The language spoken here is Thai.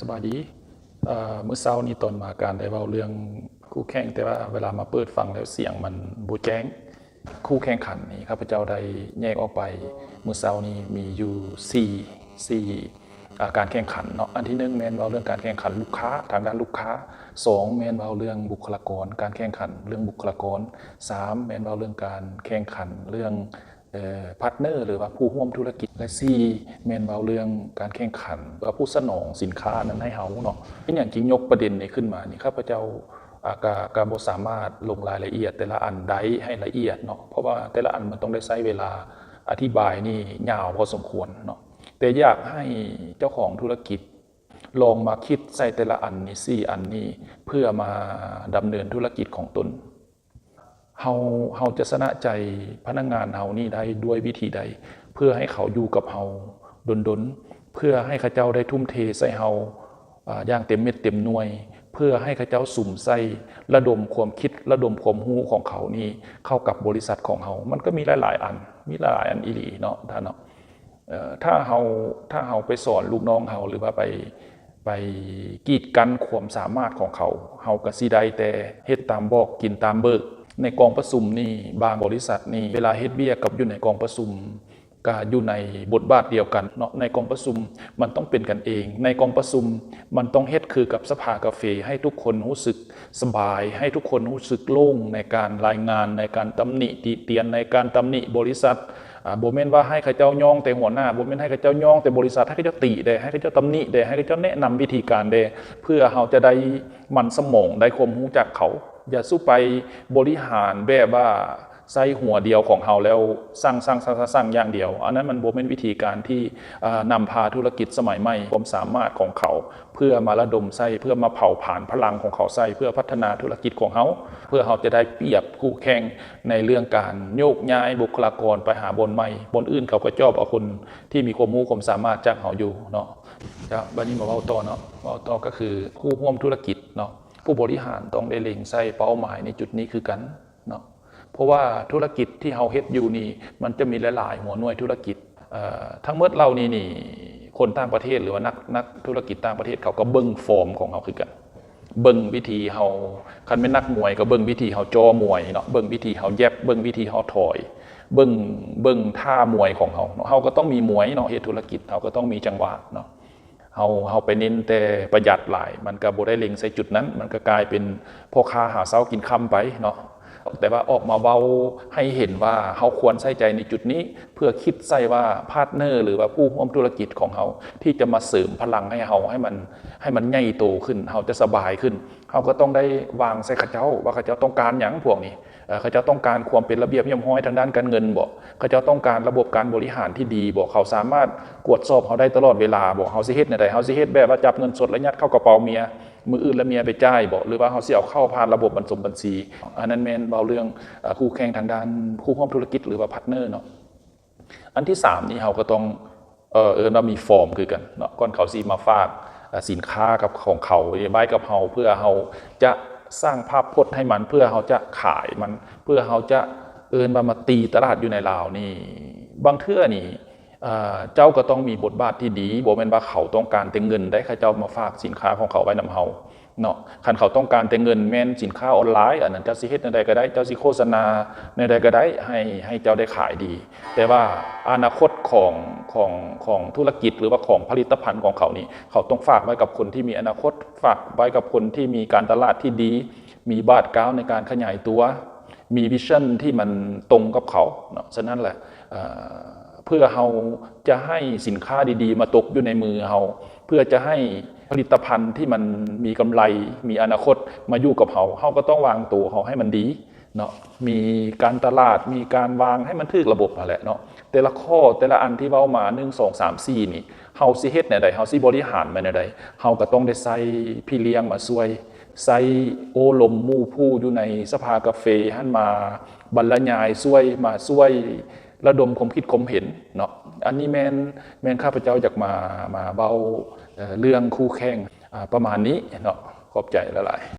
สบายดีมื้อเช้านี้ตอนมาการได้เว้าเรื่องคู่แข่งแต่ว่าเวลามาเปิดฟังแล้วเสียงมันบ่แจ้งคู่แข่งขันนี่ข้าพเจ้าได้แยกออกไปมื้อเช้านี้มีอยู่4การแข่งขันเนาะอันที่1แม่นเว้าเรื่องการแข่งขันลูกค้าทางด้านลูกค้า2แม่นเว้าเรื่องบุคลากรการแข่งขันเรื่องบุคลากร3แม่นเว้าเรื่องการแข่งขันเรื่องพาร์ทเนอร์หรือว่าผู้ร่วมธุรกิจและ4แม่นเว้าเรื่องการแข่งขันว่าผู้สนองสินค้านั้นให้เฮาเนาะเป็นอย่างจริงยกประเด็นนี้ขึ้นมานี่ข้าพเจ้าก็บ่สามารถลงรายละเอียดแต่ละอันใดให้ละเอียดเนาะเพราะว่าแต่ละอันมันต้องได้ใช้เวลาอธิบายนี่ยาวพอสมควรเนาะแต่อยากให้เจ้าของธุรกิจลองมาคิดใส่แต่ละอันนี่4อันนี้เพื่อมาดำเนินธุรกิจของตนเฮาจะชนะใจพนักงานเฮานี่ได้ด้วยวิธีใดเพื่อให้เขาอยู่กับเฮาดนเพื่อให้เขาเจ้าได้ทุ่มเทใส่เฮาอย่างเต็มเม็ดเต็มหน่วยเพื่อให้เขาเจ้าสุ่มใส่ระดมความคิดระดมความรู้ของเขานี่เข้ากับบริษัทของเฮามันก็มีหลายๆอันมีหลายอันอีหลีเนาะท่านเนาะถ้าเฮาไปสอนลูกน้องเฮาหรือว่าไปกีดกันความสามารถของเขาเฮาก็สิได้แต่เฮ็ดตามบอกกินตามเบิกในกองประชุมนี่บางบริษัทนี่เวลาเฮ็ดเบี้ยกับอยู่ในกองประชุมก็อยู่ในบทบาทเดียวกันเนาะในกองประชุมมันต้องเป็นกันเองในกองประชุมมันต้องเฮ็ดคือกับสภากาแฟให้ทุกคนรู้สึกสบายให้ทุกคนรู้สึกโล่งในการรายงานในการตำหนิติเตียนในการตำหนิบริษัทบ่แม่นว่าให้เขาเจ้าย่องแต่หัวหน้าบ่แม่นให้เขาเจ้าย่องแต่บริษัทให้เขาเจ้าติได้ให้เขาเจ้าตำหนิได้ให้เขาเจ้าแนะนำวิธีการได้เพื่อเฮาจะได้มันสมองได้ความรู้จากเขาอย่าสู้ไปบริหารแบบว่าใส่หัวเดียวของเฮาแล้วสร้างอย่างเดียวอันนั้นมันบ่แม่นวิธีการที่นำพาธุรกิจสมัยใหม่ความสามารถของเขาเพื่อมาระดมใส่เพื่อมาเผาผลาญพลังของเขาใส่เพื่อพัฒนาธุรกิจของเขาเพื่อเขาจะได้เปรียบคู่แข่งในเรื่องการโยกย้ายบุคลากรไปหาบนใหม่บนอื่นเขาก็จอบเอาคนที่มีความรู้ความสามารถจากเขาอยู่เนาะจะบัดนี้มาเว้าต่อเนาะเว้าต่อก็คือผู้ร่วมธุรกิจเนาะผู้บริหารต้องได้เล็งใส่เป้าหมายในจุดนี้คือกันเนาะเพราะว่าธุรกิจที่เฮาเฮ็ดอยู่นี่มันจะมีหลายๆหัวหน่วยธุรกิจทั้งหมดเรานี่คนต่างประเทศหรือว่านักธุรกิจต่างประเทศเขาก็เบิ่งฟอร์มของเฮาคือกันเบิ่งวิธีเฮาคันเป็นนักมวยก็เบิ่งวิธีเฮาจ่อมวยเนาะเบิ่งวิธีเฮาแยบเบิ่งวิธีเฮาถอยเบิ่งท่ามวยของเฮาเนาะเฮาก็ต้องมีมวยเนาะเฮ็ดธุรกิจเฮาก็ต้องมีจังหวะเนาะเฮาไปเน้นแต่ประหยัดหลายมันก็บ่ได้เล็งใส่จุดนั้นมันก็กลายเป็นพ่อค้าหาเช้ากินค่ำไปเนาะแต่ว่าออกมาเว้าให้เห็นว่าเฮาควรใส่ใจในจุดนี้เพื่อคิดใส่ว่าพาร์ทเนอร์หรือว่าผู้ร่วมธุรกิจของเฮาที่จะมาเสริมพลังให้เฮาให้มันใหญ่โตขึ้นเฮาจะสบายขึ้นเฮาก็ต้องได้วางใส่เขาเจ้าว่าเขาเจ้าต้องการหยังพวกนี้เขาเจ้าต้องการความเป็นระเบียบเรียบร้อยทางด้านการเงินบ่เขาเจ้าต้องการระบบการบริหารที่ดีบ่เขาสามารถกวดสอบเขาได้ตลอดเวลาบ่เฮาสิเฮ็ดแนวใดเฮาสิเฮ็ดแบบว่าจับเงินสดแล้วยัดเข้ากระเป๋าเมียมืออื่นแล้วเมียไปจ่ายบ่หรือว่าเฮาสิเอาเข้าผ่านระบบบัญชีอันนั้นแม่นเว้าเรื่องคู่แข่งทางด้านคู่ร่วมธุรกิจหรือว่าพาร์ทเนอร์เนาะอันที่3นี่เฮาก็ต้องว่ามีฟอร์มคือกันเนาะก่อนเขาสิมาฝากสินค้ากับของเขาไว้กับเฮาเพื่อเฮาจะสร้างภาพพจน์ให้มันเพื่อเฮาจะขายมันเพื่อเฮาจะมาตีตลาดอยู่ในลาวนี่บางเทื่อนี่เจ้าก็ต้องมีบทบาทที่ดีบ่แม่นว่าเขาต้องการแต่เงินได้เขาเจ้ามาฝากสินค้าของเขาไว้นำเฮาเนาะคันเขาต้องการแต่เงินแม่นสินค้าออนไลน์อันนั้นเจ้าสิเฮ็ดในใดก็ได้เจ้าสิโฆษณาในใดก็ได้ให้เจ้าได้ขายดีแต่ว่าอนาคตของธุรกิจหรือว่าของผลิตภัณฑ์ของเขานี่เขาต้องฝากไว้กับคนที่มีอนาคตฝากไว้กับคนที่มีการตลาดที่ดีมีบาทก้าวในการขยายตัวมีวิชั่นที่มันตรงกับเขาเนาะฉะนั้นแหละเพื่อเฮาจะให้สินค้าดีๆมาตกอยู่ในมือเฮาเพื่อจะให้ผลิตภัณฑ์ที่มันมีกำไรมีอนาคตมาอยู่กับเฮาก็ต้องวางตัวเฮาให้มันดีเนาะมีการตลาดมีการวางให้มันถูกระบบนั่นแหละเนาะแต่ละข้อแต่ละอันที่เว้ามา1 2 3 4นี่เฮาสิเฮ็ดแนวใดเฮาสิบริหารมันแนวใดเฮาก็ต้องได้ใส่พี่เลี้ยงมาช่วยใส่โอลมมู่ผู้อยู่ในสภากาแฟหันมาบรรยายช่วยมาช่วยระดมความคิดความเห็นเนาะอันนี้แม่นข้าพเจ้าอยากมาเบาเรื่องคู่แข่งประมาณนี้เนาะขอบใจหลายๆ